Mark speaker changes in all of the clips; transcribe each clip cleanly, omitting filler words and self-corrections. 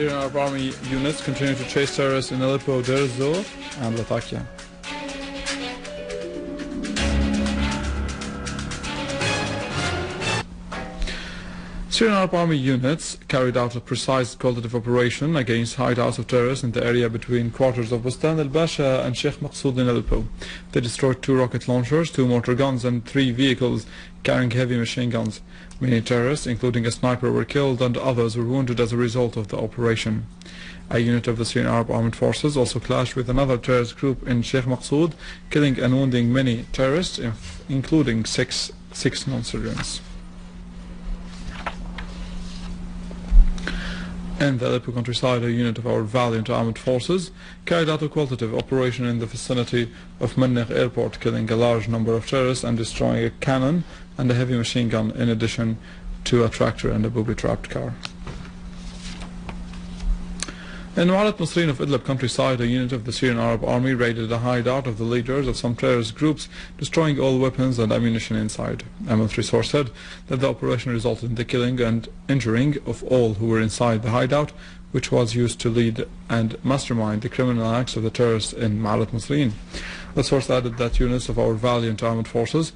Speaker 1: Syrian Arab Army units continue to chase terrorists in Aleppo, Deir ez-Zor and Latakia. Syrian Arab Army units carried out a precise qualitative operation against hideouts of terrorists in the area between quarters of Bustan al-Basha and Sheikh Maqsoud in Aleppo. They destroyed 2 rocket launchers, 2 mortar guns and 3 vehicles carrying heavy machine guns. Many terrorists, including a sniper, were killed and others were wounded as a result of the operation. A unit of the Syrian Arab Armed Forces also clashed with another terrorist group in Sheikh Maqsoud, killing and wounding many terrorists, including six non-Syrians. In the Aleppo countryside, a unit of our valiant armed forces carried out a qualitative operation in the vicinity of Mannig airport, killing a large number of terrorists and destroying a cannon and a heavy machine gun, in addition to a tractor and a booby-trapped car. In Walat Nasrin of Idlib countryside, a unit of the Syrian Arab Army raided a hideout of the leaders of some terrorist groups, destroying all weapons and ammunition inside. A military source said that the operation resulted in the killing and injuring of all who were inside the hideout, which was used to lead and mastermind the criminal acts of the terrorists in Walat Nasrin. The source added that units of our valiant armed forces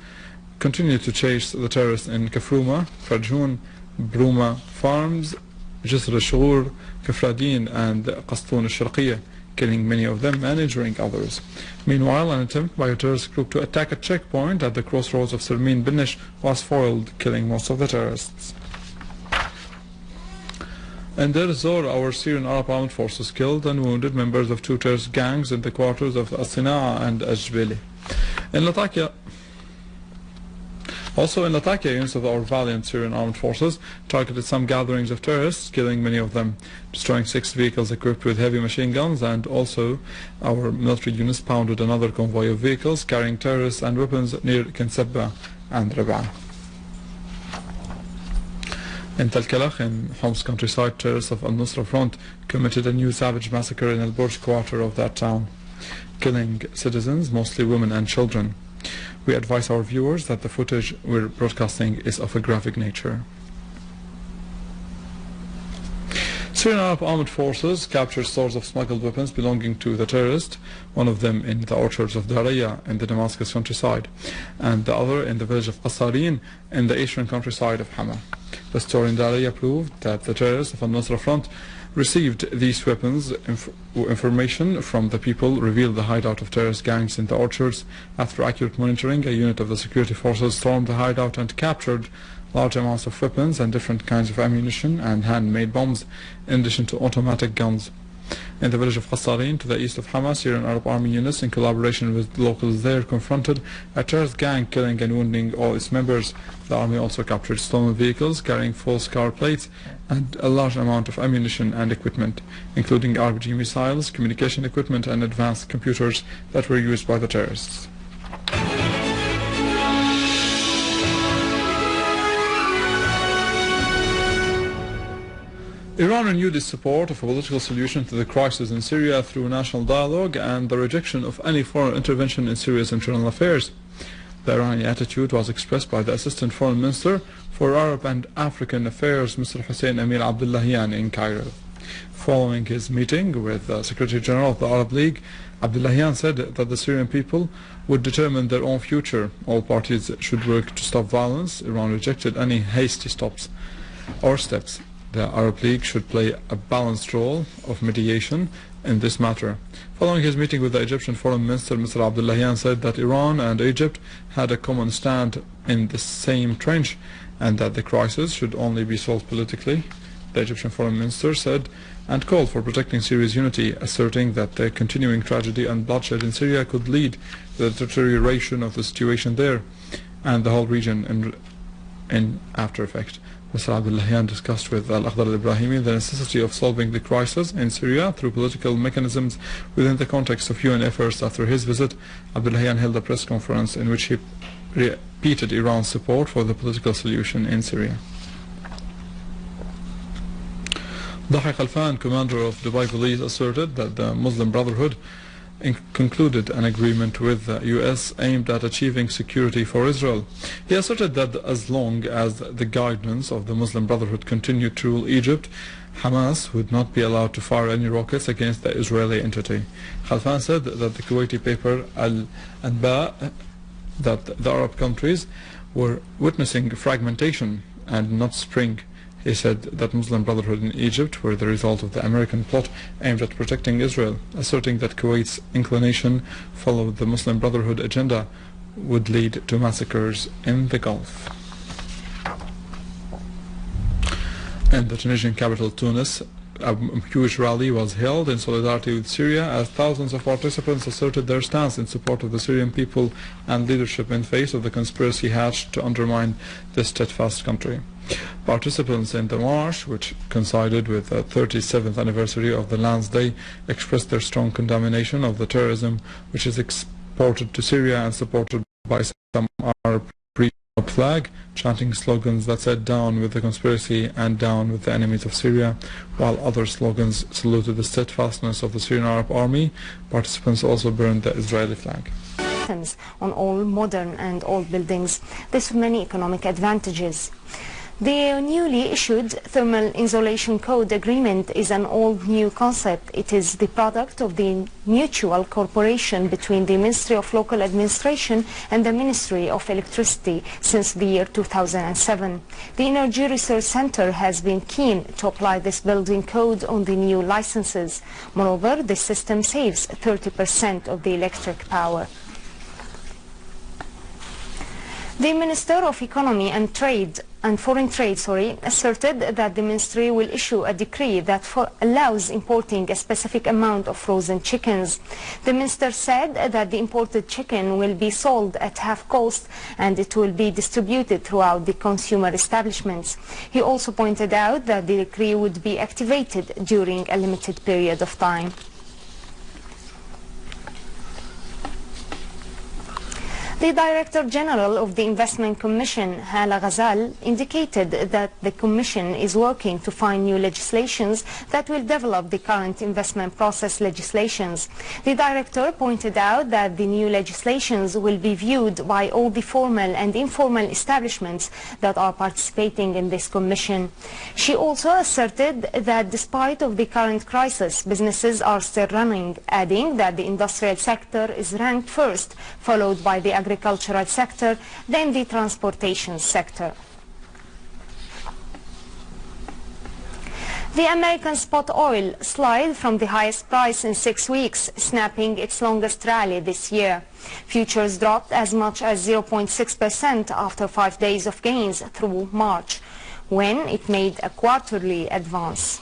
Speaker 1: continued to chase the terrorists in Kafruma, Farjun, Bruma Farms, Jisr al-Shughur, Kafradin and Qastun al-Sharqiyya, killing many of them and injuring others. Meanwhile, an attempt by a terrorist group to attack a checkpoint at the crossroads of Sirmin Binish was foiled, killing most of the terrorists. In Deir ez-Zor, our Syrian Arab Armed Forces killed and wounded members of 2 terrorist gangs in the quarters of As-Sina'a and Ajbili. Also in Latakia, units of our valiant Syrian armed forces targeted some gatherings of terrorists, killing many of them, destroying 6 vehicles equipped with heavy machine guns, and also our military units pounded another convoy of vehicles carrying terrorists and weapons near Kinsebba and Rab'a. In Tel Kalakh, in Homs countryside, terrorists of al-Nusra Front committed a new savage massacre in al-Burj quarter of that town, killing citizens, mostly women and children. We advise our viewers that the footage we're broadcasting is of a graphic nature. Syrian Arab Armed Forces captured stores of smuggled weapons belonging to the terrorists, one of them in the orchards of Daraya in the Damascus countryside, and the other in the village of Qasarin in the eastern countryside of Hama. The store in Daraya proved that the terrorists of al-Nusra Front received these weapons. Information from the people revealed the hideout of terrorist gangs in the orchards. After accurate monitoring, a unit of the security forces stormed the hideout and captured large amounts of weapons and different kinds of ammunition and handmade bombs, in addition to automatic guns. In the village of Qasarin, to the east of Hama, Syrian Arab Army units, in collaboration with locals there, confronted a terrorist gang, killing and wounding all its members. The army also captured stolen vehicles carrying false car plates and a large amount of ammunition and equipment, including RPG missiles, communication equipment and advanced computers that were used by the terrorists. Iran renewed its support of a political solution to the crisis in Syria through national dialogue and the rejection of any foreign intervention in Syria's internal affairs. The Iranian attitude was expressed by the Assistant Foreign Minister for Arab and African Affairs, Mr. Hussein Amir Abdullahian, in Cairo. Following his meeting with the Secretary General of the Arab League, Abdullahian said that the Syrian people would determine their own future. All parties should work to stop violence. Iran rejected any hasty steps. The Arab League should play a balanced role of mediation in this matter. Following his meeting with the Egyptian Foreign Minister, Mr. Abdullahian said that Iran and Egypt had a common stand in the same trench and that the crisis should only be solved politically. The Egyptian Foreign Minister said and called for protecting Syria's unity, asserting that the continuing tragedy and bloodshed in Syria could lead to the deterioration of the situation there and the whole region in after effect. Mr. Abdullahian discussed with al-Akhdar al-Ibrahimi the necessity of solving the crisis in Syria through political mechanisms within the context of UN efforts. After his visit, Abdullahian held a press conference in which he repeated Iran's support for the political solution in Syria. Dahi Khalfan, commander of Dubai Police, asserted that the Muslim Brotherhood concluded an agreement with the US aimed at achieving security for Israel. He asserted that as long as the guidance of the Muslim Brotherhood continued to rule Egypt, Hamas would not be allowed to fire any rockets against the Israeli entity. Khalfan said that the Kuwaiti paper Al-Anba that the Arab countries were witnessing fragmentation and not spring. He said that Muslim Brotherhood in Egypt were the result of the American plot aimed at protecting Israel, asserting that Kuwait's inclination followed the Muslim Brotherhood agenda would lead to massacres in the Gulf. In the Tunisian capital Tunis, a huge rally was held in solidarity with Syria as thousands of participants asserted their stance in support of the Syrian people and leadership in face of the conspiracy hatched to undermine this steadfast country. Participants in the march, which coincided with the 37th anniversary of the Lands Day, expressed their strong condemnation of the terrorism which is exported to Syria and supported by some Arab flag, chanting slogans that said "down with the conspiracy" and "down with the enemies of Syria," while other slogans saluted the steadfastness of the Syrian Arab Army. Participants also burned the Israeli flag.
Speaker 2: On all modern and old buildings, this with many economic advantages. The newly issued Thermal Insulation Code Agreement is an all-new concept. It is the product of the mutual cooperation between the Ministry of Local Administration and the Ministry of Electricity since the year 2007. The Energy Research Center has been keen to apply this building code on the new licenses. Moreover, the system saves 30% of the electric power. The Minister of Economy and Foreign Trade asserted that the ministry will issue a decree that allows importing a specific amount of frozen chickens. The minister said that the imported chicken will be sold at half cost and it will be distributed throughout the consumer establishments. He also pointed out that the decree would be activated during a limited period of time. The Director General of the Investment Commission, Hala Ghazal, indicated that the Commission is working to find new legislations that will develop the current investment process legislations. The Director pointed out that the new legislations will be viewed by all the formal and informal establishments that are participating in this Commission. She also asserted that despite of the current crisis, businesses are still running, adding that the industrial sector is ranked first, followed by the agricultural sector, then the transportation sector. The American spot oil slid from the highest price in 6 weeks, snapping its longest rally this year. Futures dropped as much as 0.6% after 5 days of gains through March, when it made a quarterly advance.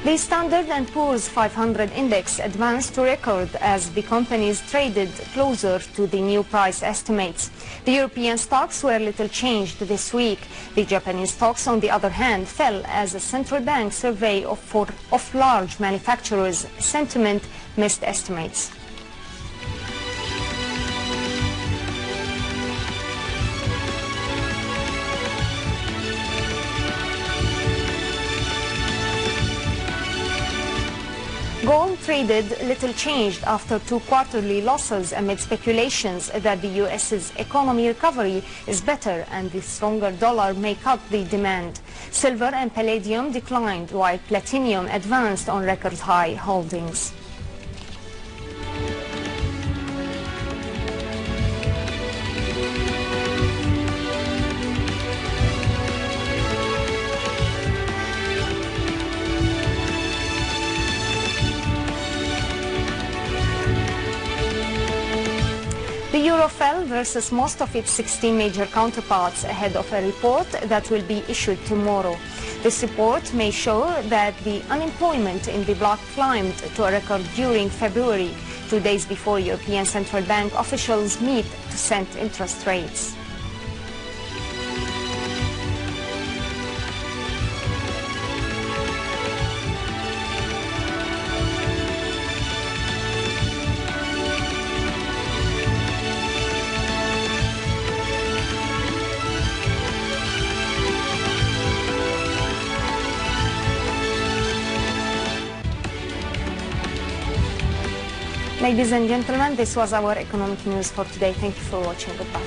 Speaker 2: The Standard & Poor's 500 index advanced to record as the companies traded closer to the new price estimates. The European stocks were little changed this week. The Japanese stocks, on the other hand, fell as a central bank survey of large manufacturers' sentiment missed estimates. Gold traded little changed after 2 quarterly losses amid speculations that the U.S.'s economy recovery is better and the stronger dollar may cut the demand. Silver and palladium declined while platinum advanced on record high holdings. The euro fell versus most of its 16 major counterparts ahead of a report that will be issued tomorrow. This report may show that the unemployment in the bloc climbed to a record during February, 2 days before European Central Bank officials meet to set interest rates. Ladies and gentlemen, this was our economic news for today. Thank you for watching. Goodbye.